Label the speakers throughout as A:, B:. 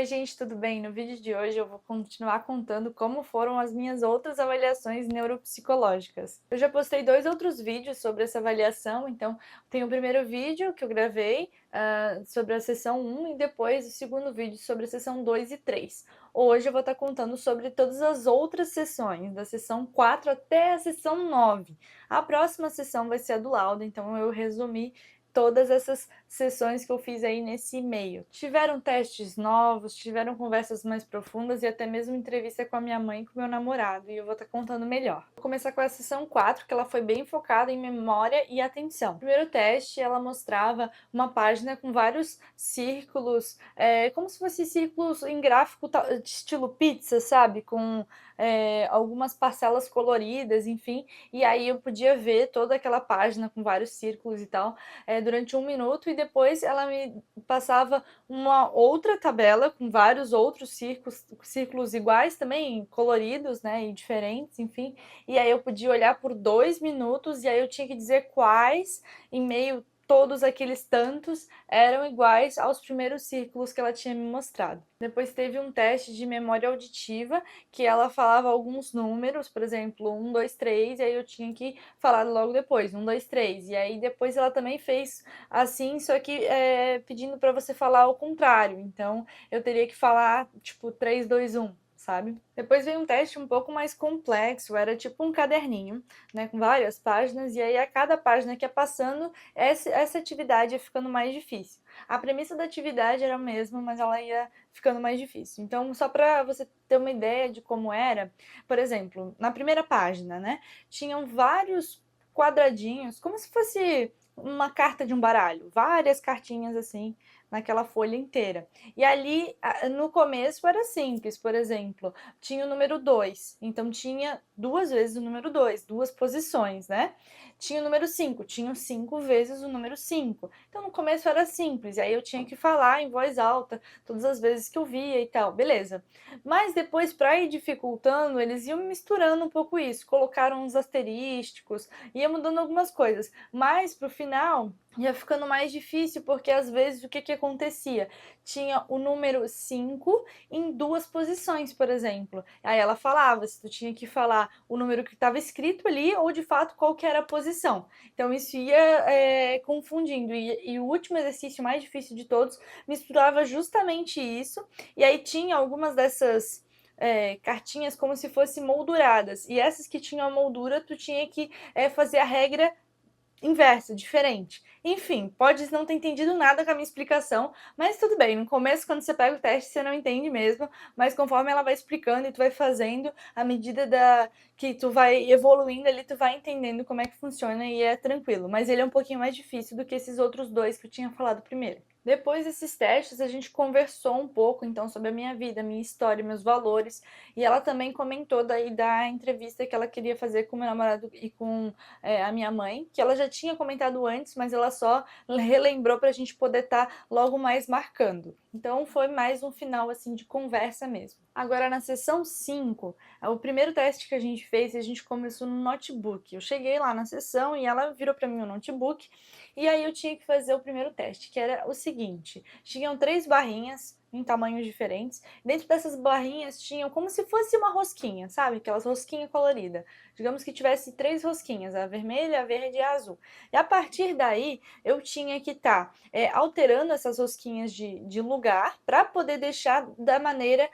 A: Oi, gente, tudo bem? No vídeo de hoje eu vou continuar contando como foram as minhas outras avaliações neuropsicológicas. Eu já postei 2 outros vídeos sobre essa avaliação, então tem o primeiro vídeo que eu gravei sobre a sessão 1 e depois o segundo vídeo sobre a sessão 2 e 3. Hoje eu vou estar contando sobre todas as outras sessões, da sessão 4 até a sessão 9. A próxima sessão vai ser a do laudo, então eu resumi todas essas sessões que eu fiz aí nesse meio. Tiveram testes novos, tiveram conversas mais profundas e até mesmo entrevista com a minha mãe e com o meu namorado, e eu vou estar contando melhor. Vou começar com a sessão 4, que ela foi bem focada em memória e atenção. O primeiro teste, ela mostrava uma página com vários círculos, como se fosse círculos em gráfico de estilo pizza, sabe? Com algumas parcelas coloridas, enfim, e aí eu podia ver toda aquela página com vários círculos e tal, durante 1 minuto, e depois ela me passava uma outra tabela com vários outros círculos iguais também, coloridos, né, e diferentes, enfim, e aí eu podia olhar por 2 minutos, e aí eu tinha que dizer quais, em meio todos aqueles tantos, eram iguais aos primeiros círculos que ela tinha me mostrado. Depois teve um teste de memória auditiva, que ela falava alguns números, por exemplo, 1, 2, 3, e aí eu tinha que falar logo depois, 1, 2, 3. E aí depois ela também fez assim, só que pedindo para você falar ao contrário. Então eu teria que falar tipo 3, 2, 1. Sabe? Depois veio um teste um pouco mais complexo, era tipo um caderninho, né, com várias páginas, e aí a cada página que ia passando, essa atividade ia ficando mais difícil. A premissa da atividade era a mesma, mas ela ia ficando mais difícil. Então, só para você ter uma ideia de como era, por exemplo, na primeira página, né, tinham vários quadradinhos, como se fosse uma carta de um baralho, várias cartinhas assim naquela folha inteira. E ali, no começo era simples, por exemplo, tinha o número 2, então tinha 2 vezes o número 2, 2 posições, né? Tinha o número 5, tinham 5 vezes o número 5. Então no começo era simples, e aí eu tinha que falar em voz alta todas as vezes que eu via e tal, beleza. Mas depois, para ir dificultando, eles iam misturando um pouco isso, colocaram uns asterísticos, ia mudando algumas coisas, mas pro final ia ficando mais difícil, porque às vezes o que acontecia? Tinha o número 5 em 2 posições, por exemplo. Aí ela falava se tu tinha que falar o número que estava escrito ali ou de fato qual que era a posição. Então isso ia confundindo. E o último exercício mais difícil de todos misturava justamente isso. E aí tinha algumas dessas cartinhas como se fossem molduradas. E essas que tinham a moldura, tu tinha que fazer a regra inversa, diferente. Enfim, pode não ter entendido nada com a minha explicação, mas tudo bem. No começo, quando você pega o teste, você não entende mesmo, mas conforme ela vai explicando e tu vai fazendo, à medida que tu vai evoluindo ali, tu vai entendendo como é que funciona e é tranquilo. Mas ele é um pouquinho mais difícil do que esses outros 2 que eu tinha falado primeiro. Depois desses testes, a gente conversou um pouco, então, sobre a minha vida, minha história, meus valores, e ela também comentou daí da entrevista que ela queria fazer com o meu namorado e com a minha mãe, que ela já tinha comentado antes, mas ela só relembrou para a gente poder estar logo mais marcando. Então foi mais um final assim de conversa mesmo. Agora na sessão 5, o primeiro teste que a gente fez, a gente começou no notebook. Eu cheguei lá na sessão e ela virou para mim o notebook, e aí eu tinha que fazer o primeiro teste, que era o seguinte: tinham 3 barrinhas em tamanhos diferentes. Dentro dessas barrinhas tinham como se fosse uma rosquinha, sabe? Aquelas rosquinhas coloridas. Digamos que tivesse 3 rosquinhas, a vermelha, a verde e a azul. E a partir daí, eu tinha que estar alterando essas rosquinhas de lugar para poder deixar da maneira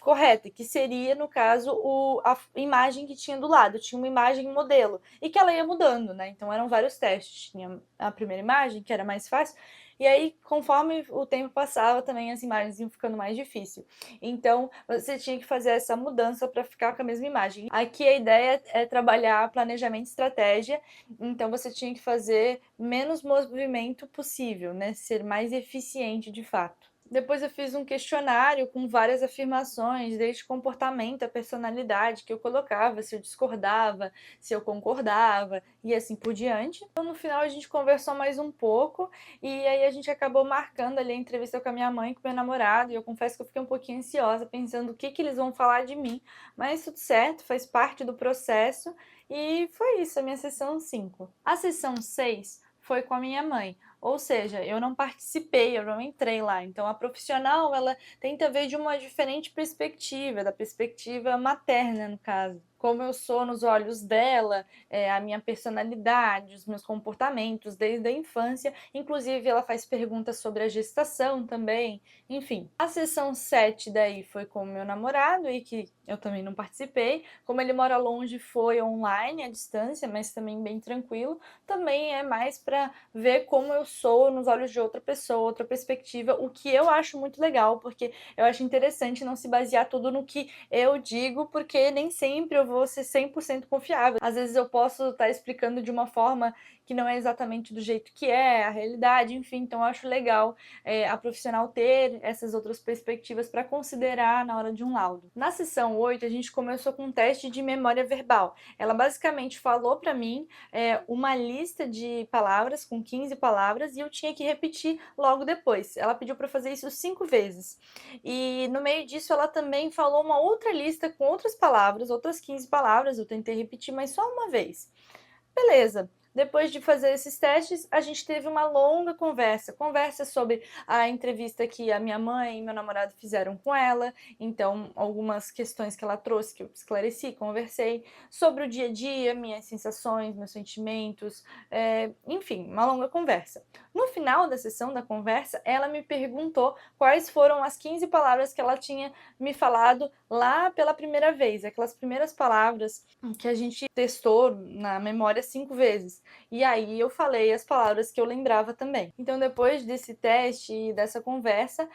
A: correta, que seria, no caso, a imagem que tinha do lado. Tinha uma imagem modelo e que ela ia mudando, né? Então eram vários testes. Tinha a primeira imagem, que era mais fácil, e aí, conforme o tempo passava, também as imagens iam ficando mais difíceis. Então, você tinha que fazer essa mudança para ficar com a mesma imagem. Aqui a ideia é trabalhar planejamento e estratégia, então você tinha que fazer menos movimento possível, né? Ser mais eficiente de fato. Depois eu fiz um questionário com várias afirmações, desde comportamento a personalidade que eu colocava, se eu discordava, se eu concordava e assim por diante. Então no final a gente conversou mais um pouco e aí a gente acabou marcando ali a entrevista com a minha mãe e com o meu namorado, e eu confesso que eu fiquei um pouquinho ansiosa pensando o que eles vão falar de mim, mas tudo certo, faz parte do processo e foi isso, a minha sessão 5. A sessão 6 foi com a minha mãe, Ou seja, eu não participei, eu não entrei lá. Então a profissional, ela tenta ver de uma diferente perspectiva, da perspectiva materna, no caso. Como eu sou nos olhos dela, a minha personalidade, os meus comportamentos desde a infância. Inclusive, ela faz perguntas sobre a gestação também. Enfim, a sessão 7 daí foi com o meu namorado e que eu também não participei. Como ele mora longe, foi online, à distância, mas também bem tranquilo. Também é mais para ver como eu sou nos olhos de outra pessoa, outra perspectiva, o que eu acho muito legal, porque eu acho interessante não se basear tudo no que eu digo, porque nem sempre eu vou ser 100% confiável. Às vezes eu posso estar explicando de uma forma que não é exatamente do jeito que é, a realidade, enfim, então eu acho legal a profissional ter essas outras perspectivas para considerar na hora de um laudo. Na sessão 8, a gente começou com um teste de memória verbal. Ela basicamente falou para mim uma lista de palavras, com 15 palavras, e eu tinha que repetir logo depois. Ela pediu para fazer isso 5 vezes. E no meio disso, ela também falou uma outra lista com outras palavras, outras 15 palavras, eu tentei repetir, mas só uma vez. Beleza. Depois de fazer esses testes, a gente teve uma longa conversa sobre a entrevista que a minha mãe e meu namorado fizeram com ela, então algumas questões que ela trouxe que eu esclareci, conversei, sobre o dia a dia, minhas sensações, meus sentimentos, enfim, uma longa conversa. No final da sessão da conversa, ela me perguntou quais foram as 15 palavras que ela tinha me falado lá pela primeira vez, aquelas primeiras palavras que a gente testou na memória 5 vezes. E aí eu falei as palavras que eu lembrava também. Então, depois desse teste e dessa conversa,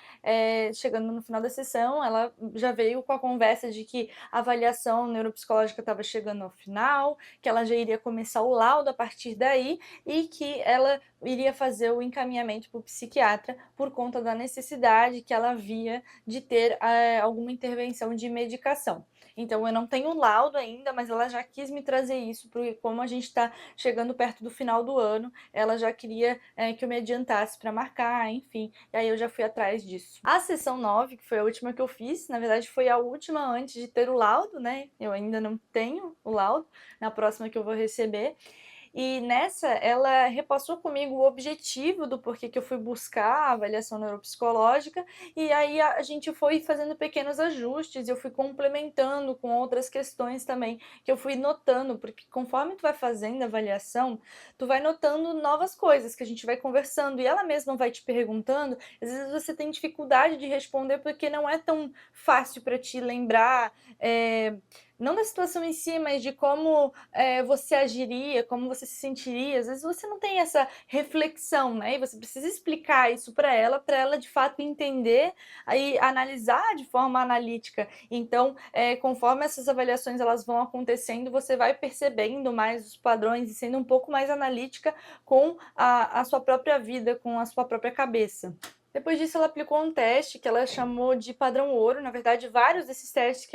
A: chegando no final da sessão, ela já veio com a conversa de que a avaliação neuropsicológica estava chegando ao final, que ela já iria começar o laudo a partir daí e que ela iria fazer o encaminhamento para o psiquiatra por conta da necessidade que ela via de ter alguma intervenção de medicação. Então, eu não tenho laudo ainda, mas ela já quis me trazer isso, porque como a gente está chegando perto do final do ano, ela já queria que eu me adiantasse para marcar, enfim, e aí eu já fui atrás disso. A sessão 9, que foi a última que eu fiz, na verdade foi a última antes de ter o laudo, né? Eu ainda não tenho o laudo, na próxima que eu vou receber. E nessa, ela repassou comigo o objetivo do porquê que eu fui buscar a avaliação neuropsicológica, e aí a gente foi fazendo pequenos ajustes, eu fui complementando com outras questões também, que eu fui notando, porque conforme tu vai fazendo a avaliação, tu vai notando novas coisas que a gente vai conversando, e ela mesma vai te perguntando, às vezes você tem dificuldade de responder porque não é tão fácil para te lembrar, não da situação em si, mas de como você agiria, como você se sentiria. Às vezes você não tem essa reflexão, né? E você precisa explicar isso para ela de fato entender e analisar de forma analítica. Então, conforme essas avaliações elas vão acontecendo, você vai percebendo mais os padrões e sendo um pouco mais analítica com a sua própria vida, com a sua própria cabeça. Depois disso, ela aplicou um teste que ela chamou de padrão ouro. Na verdade, vários desses testes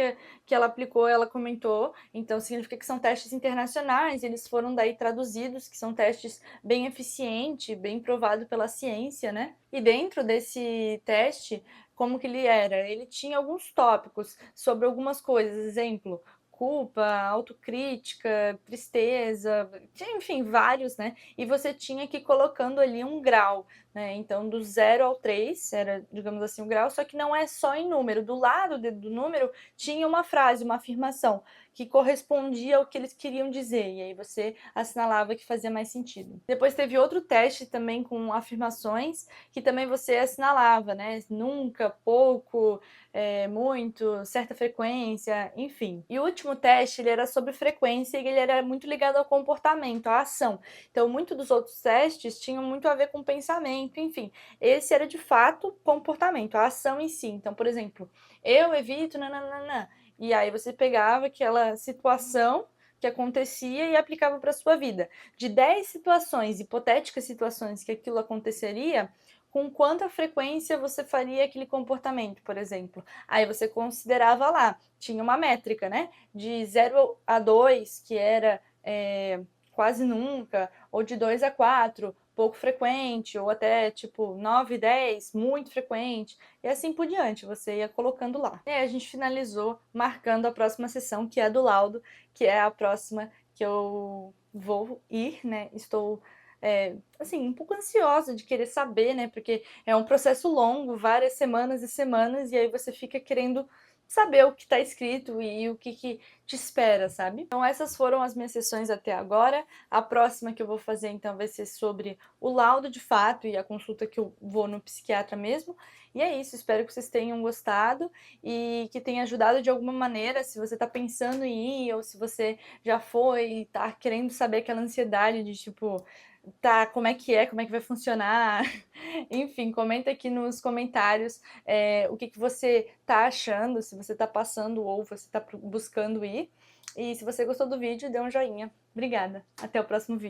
A: que ela aplicou, ela comentou. Então, significa que são testes internacionais, eles foram daí traduzidos, que são testes bem eficientes, bem provados pela ciência, né? E dentro desse teste, como que ele era? Ele tinha alguns tópicos sobre algumas coisas, exemplo, culpa, autocrítica, tristeza, enfim, vários, né? E você tinha que ir colocando ali um grau, né? Então, do 0 ao 3 era, digamos assim, o grau, só que não é só em número. Do lado do número tinha uma frase, uma afirmação que correspondia ao que eles queriam dizer, e aí você assinalava que fazia mais sentido. Depois teve outro teste também com afirmações, que também você assinalava, né? Nunca, pouco, muito, certa frequência, enfim. E o último teste, ele era sobre frequência e ele era muito ligado ao comportamento, à ação. Então, muito dos outros testes tinham muito a ver com pensamento, enfim. Esse era de fato comportamento, a ação em si. Então, por exemplo, eu evito, nananana. E aí você pegava aquela situação que acontecia e aplicava para sua vida. De 10 situações, hipotéticas situações que aquilo aconteceria, com quanta frequência você faria aquele comportamento, por exemplo. Aí você considerava lá, tinha uma métrica, né? De 0 a 2, que era quase nunca, ou de 2 a 4, pouco frequente, ou até tipo 9, 10, muito frequente, e assim por diante, você ia colocando lá. E aí a gente finalizou marcando a próxima sessão, que é do laudo, que é a próxima que eu vou ir, né? Estou assim, um pouco ansiosa de querer saber, né? Porque é um processo longo, várias semanas e semanas, e aí você fica querendo saber o que está escrito e o que te espera, sabe? Então essas foram as minhas sessões até agora. A próxima que eu vou fazer, então, vai ser sobre o laudo de fato e a consulta que eu vou no psiquiatra mesmo. E é isso, espero que vocês tenham gostado e que tenha ajudado de alguma maneira, se você está pensando em ir ou se você já foi e tá querendo saber aquela ansiedade de tipo, tá, como é que vai funcionar? Enfim, comenta aqui nos comentários o que você tá achando, se você tá passando ou você tá buscando ir. E se você gostou do vídeo, dê um joinha. Obrigada. Até o próximo vídeo.